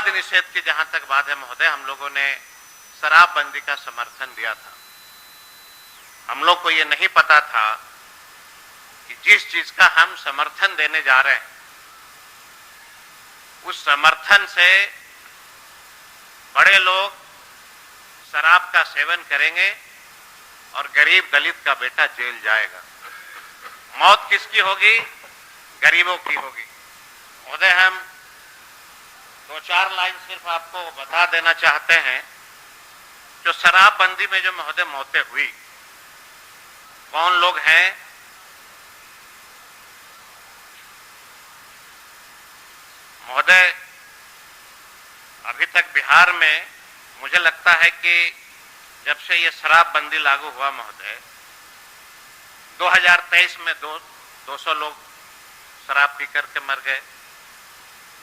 मद्य निषेध की जहां तक बात है महोदय, हम लोगों ने शराबबंदी का समर्थन दिया था। हम लोग को ये नहीं पता था कि जिस चीज का हम समर्थन देने जा रहे हैं उस समर्थन से बड़े लोग शराब का सेवन करेंगे और गरीब दलित का बेटा जेल जाएगा। मौत किसकी होगी? गरीबों की होगी। महोदय, हम 2-4 लाइन सिर्फ आपको बता देना चाहते हैं। जो शराबबंदी में जो महोदय मौतें हुई, कौन लोग हैं? महोदय, अभी तक बिहार में मुझे लगता है कि जब से ये शराबबंदी लागू हुआ महोदय, 2023 में 200 लोग शराब पी करके मर गए,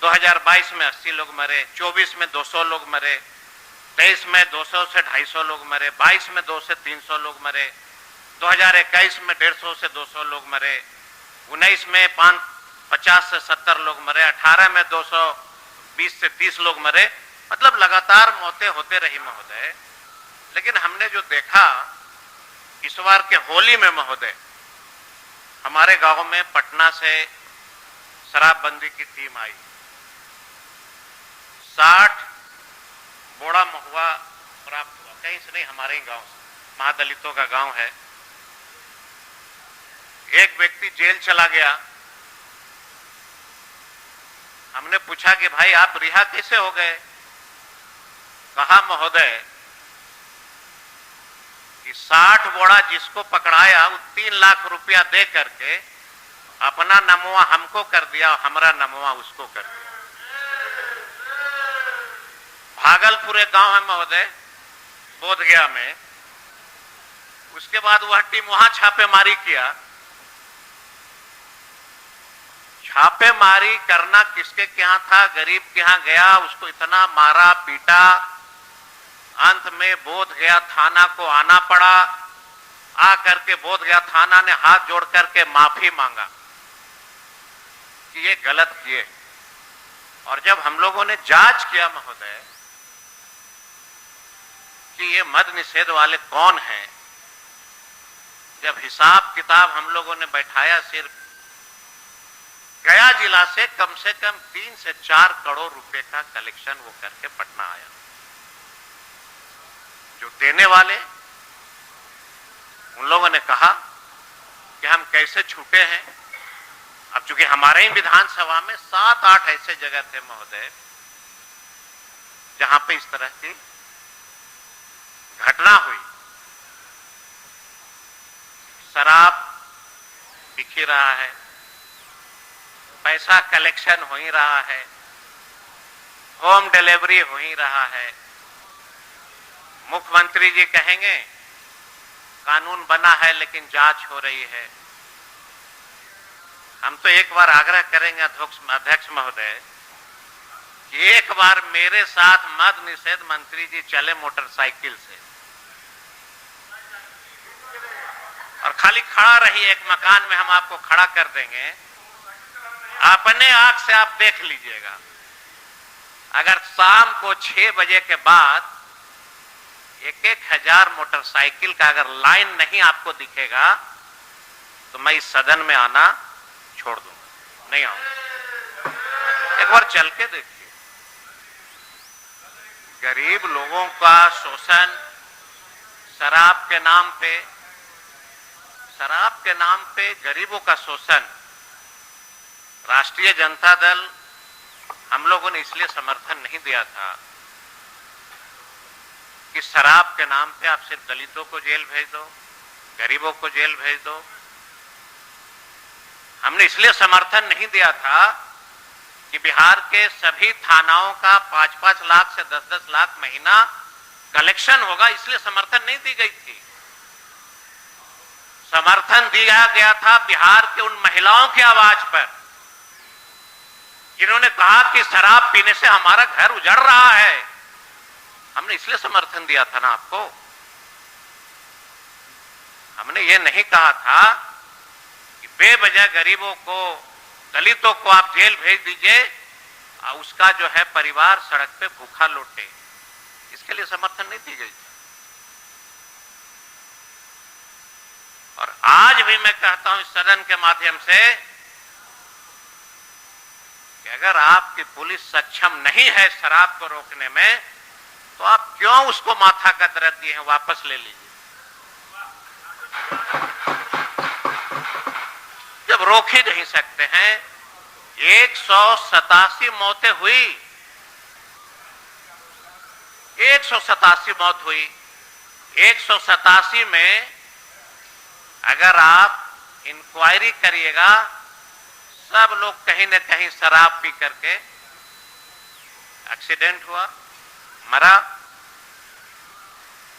2022 में 80 लोग मरे, 24 में 200 लोग मरे, 23 में 200 से 250 लोग मरे, 22 में 200 से 300 लोग मरे, 2021 में 150 से 200 लोग मरे, 19 में 50 से 70 लोग मरे, 18 में 220 से 30 लोग मरे। मतलब लगातार मौतें होते रही महोदय। लेकिन हमने जो देखा इस बार के होली में महोदय, हमारे गांव में पटना से शराबबंदी की टीम आई, 60 बोड़ा महुआ प्राप्त हुआ, कहीं से नहीं, हमारे ही गांव से, महादलितों का गांव है। एक व्यक्ति जेल चला गया। हमने पूछा कि भाई आप रिहा कैसे हो गए? कहा महोदय कि 60 बोड़ा जिसको पकड़ाया वो 3 लाख रुपया दे करके अपना नमवा हमको कर दिया और हमारा नमवा उसको कर दिया। भागलपुर एक गांव है महोदय, बोधगया में। उसके बाद वह टीम वहां छापेमारी किया। छापेमारी करना किसके यहाँ था? गरीब के यहाँ गया, उसको इतना मारा पीटा, अंत में बोधगया थाना को आना पड़ा। आ करके बोधगया थाना ने हाथ जोड़ करके माफी मांगा कि ये गलत किए। और जब हम लोगों ने जांच किया महोदय कि ये मद्य निषेध वाले कौन हैं, जब हिसाब किताब हम लोगों ने बैठाया, सिर्फ गया जिला से कम 3 से 4 करोड़ रुपए का कलेक्शन वो करके पटना आया। जो देने वाले, उन लोगों ने कहा कि हम कैसे छूटे हैं। अब चूंकि हमारे ही विधानसभा में 7-8 ऐसे जगह थे महोदय जहां पे इस तरह की घटना हुई। शराब बिक रहा है, पैसा कलेक्शन हो ही रहा है, होम डिलीवरी हो ही रहा है। मुख्यमंत्री जी कहेंगे कानून बना है लेकिन जांच हो रही है। हम तो एक बार आग्रह करेंगे अध्यक्ष महोदय कि एक बार मेरे साथ मद्य निषेध मंत्री जी चले मोटरसाइकिल से और खाली खड़ा रहिए, एक मकान में हम आपको खड़ा कर देंगे, अपने आंख से आप देख लीजिएगा। अगर शाम को 6 बजे के बाद 1-1 हजार मोटरसाइकिल का अगर लाइन नहीं आपको दिखेगा तो मैं इस सदन में आना छोड़ दूंगा, नहीं आऊंगा। एक बार चल के देखिए। गरीब लोगों का शोषण, शराब के नाम पे गरीबों का शोषण। राष्ट्रीय जनता दल, हम लोगों ने इसलिए समर्थन नहीं दिया था कि शराब के नाम पे आप सिर्फ दलितों को जेल भेज दो, गरीबों को जेल भेज दो। हमने इसलिए समर्थन नहीं दिया था कि बिहार के सभी थानाओं का 5-5 लाख से 10-10 लाख महीना कलेक्शन होगा, इसलिए समर्थन नहीं दी गई थी। समर्थन दिया गया था बिहार के उन महिलाओं की आवाज पर जिन्होंने कहा कि शराब पीने से हमारा घर उजड़ रहा है। हमने इसलिए समर्थन दिया था ना आपको। हमने ये नहीं कहा था कि बेवजह गरीबों को, दलितों को आप जेल भेज दीजिए, उसका जो है परिवार सड़क पे भूखा लौटे, इसके लिए समर्थन नहीं दी गई। और आज भी मैं कहता हूं इस सदन के माध्यम से कि अगर आपकी पुलिस सक्षम नहीं है शराब को रोकने में, तो आप क्यों उसको माथा का दर्द दिए हैं, वापस ले लीजिए। जब रोक ही नहीं सकते हैं, 187 मौतें हुई, 187 मौत हुई। 187 में अगर आप इंक्वायरी करिएगा, सब लोग कहीं न कहीं शराब पी करके एक्सीडेंट हुआ, मरा।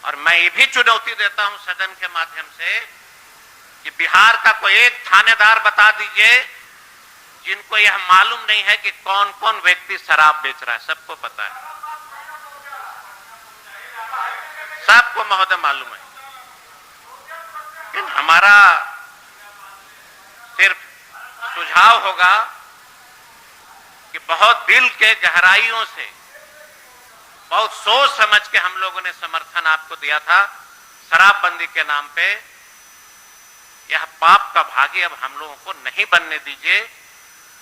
और मैं ये भी चुनौती देता हूं सदन के माध्यम से कि बिहार का कोई एक थानेदार बता दीजिए जिनको यह मालूम नहीं है कि कौन कौन व्यक्ति शराब बेच रहा है। सबको पता है, सबको महोदय मालूम है। लेकिन हमारा सिर्फ सुझाव होगा कि बहुत दिल के गहराइयों से, बहुत सोच समझ के हम लोगों ने समर्थन आपको दिया था शराबबंदी के नाम पे। यह पाप का भागी अब हम लोगों को नहीं बनने दीजिए।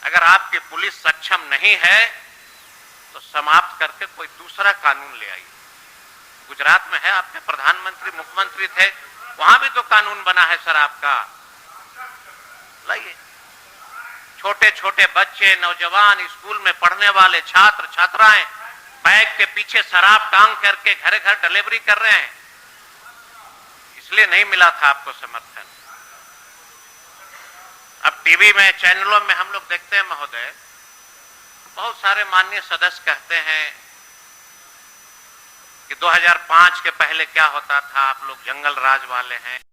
अगर आपकी पुलिस सक्षम नहीं है तो समाप्त करके कोई दूसरा कानून ले आइए। गुजरात में है, आपके प्रधानमंत्री मुख्यमंत्री थे, वहां भी तो कानून बना है शराब का, लाइए। छोटे छोटे बच्चे, नौजवान, स्कूल में पढ़ने वाले छात्र छात्राएं बैग के पीछे शराब टांग करके घर घर डिलीवरी कर रहे हैं। इसलिए नहीं मिला था आपको समर्थन। अब टीवी में, चैनलों में हम लोग देखते हैं महोदय, बहुत सारे माननीय सदस्य कहते हैं कि 2005 के पहले क्या होता था, आप लोग जंगल राज वाले हैं।